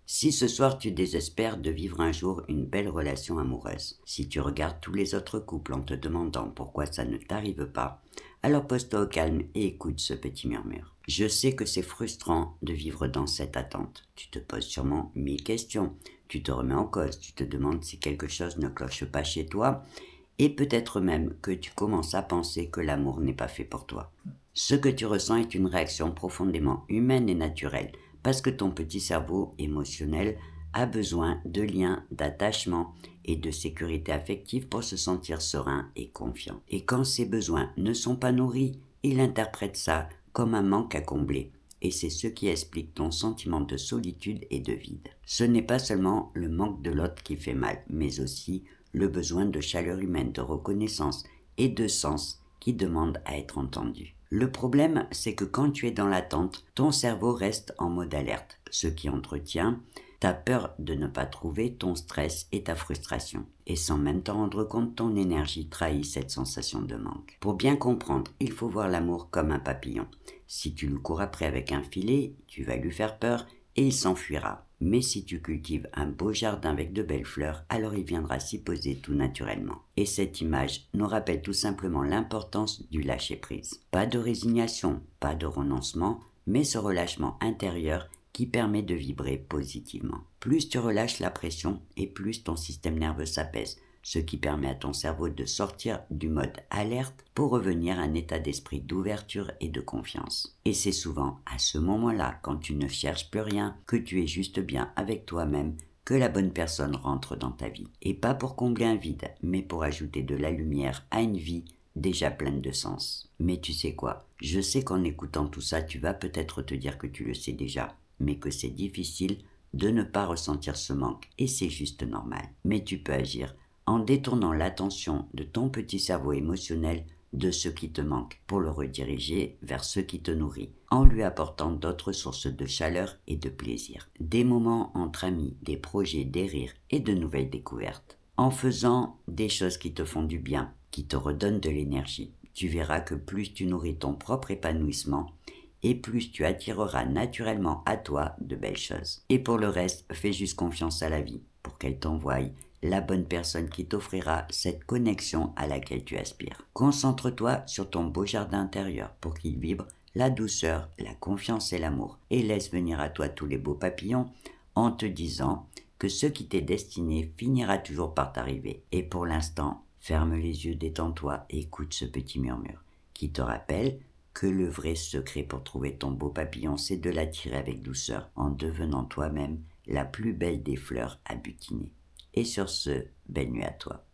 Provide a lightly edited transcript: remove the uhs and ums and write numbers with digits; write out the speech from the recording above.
Si ce soir tu désespères de vivre un jour une belle relation amoureuse, si tu regardes tous les autres couples en te demandant pourquoi ça ne t'arrive pas, alors pose-toi au calme et écoute ce petit murmure. Je sais que c'est frustrant de vivre dans cette attente. Tu te poses sûrement 1000 questions. Tu te remets en cause, tu te demandes si quelque chose ne cloche pas chez toi, et peut-être même que tu commences à penser que l'amour n'est pas fait pour toi. Ce que tu ressens est une réaction profondément humaine et naturelle, parce que ton petit cerveau émotionnel a besoin de liens, d'attachement et de sécurité affective pour se sentir serein et confiant. Et quand ces besoins ne sont pas nourris, il interprète ça comme un manque à combler. Et c'est ce qui explique ton sentiment de solitude et de vide. Ce n'est pas seulement le manque de l'autre qui fait mal, mais aussi le besoin de chaleur humaine, de reconnaissance et de sens qui demande à être entendu. Le problème, c'est que quand tu es dans l'attente, ton cerveau reste en mode alerte, ce qui entretient ta peur de ne pas trouver, ton stress et ta frustration. Et sans même t'en rendre compte, ton énergie trahit cette sensation de manque. Pour bien comprendre, il faut voir l'amour comme un papillon. Si tu le cours après avec un filet, tu vas lui faire peur et il s'enfuira. Mais si tu cultives un beau jardin avec de belles fleurs, alors il viendra s'y poser tout naturellement. Et cette image nous rappelle tout simplement l'importance du lâcher-prise. Pas de résignation, pas de renoncement, mais ce relâchement intérieur qui permet de vibrer positivement. Plus tu relâches la pression et plus ton système nerveux s'apaise, ce qui permet à ton cerveau de sortir du mode alerte pour revenir à un état d'esprit d'ouverture et de confiance. Et c'est souvent à ce moment-là, quand tu ne cherches plus rien, que tu es juste bien avec toi-même, que la bonne personne rentre dans ta vie. Et pas pour combler un vide, mais pour ajouter de la lumière à une vie déjà pleine de sens. Mais tu sais quoi? Je sais qu'en écoutant tout ça, tu vas peut-être te dire que tu le sais déjà, mais que c'est difficile de ne pas ressentir ce manque, et c'est juste normal. Mais tu peux agir en détournant l'attention de ton petit cerveau émotionnel de ce qui te manque pour le rediriger vers ce qui te nourrit, en lui apportant d'autres sources de chaleur et de plaisir. Des moments entre amis, des projets, des rires et de nouvelles découvertes. En faisant des choses qui te font du bien, qui te redonnent de l'énergie, tu verras que plus tu nourris ton propre épanouissement, et plus tu attireras naturellement à toi de belles choses. Et pour le reste, fais juste confiance à la vie pour qu'elle t'envoie la bonne personne qui t'offrira cette connexion à laquelle tu aspires. Concentre-toi sur ton beau jardin intérieur pour qu'il vibre la douceur, la confiance et l'amour, et laisse venir à toi tous les beaux papillons en te disant que ce qui t'est destiné finira toujours par t'arriver. Et pour l'instant, ferme les yeux, détends-toi et écoute ce petit murmure qui te rappelle que le vrai secret pour trouver ton beau papillon, c'est de l'attirer avec douceur en devenant toi-même la plus belle des fleurs à butiner. Et sur ce, belle nuit à toi.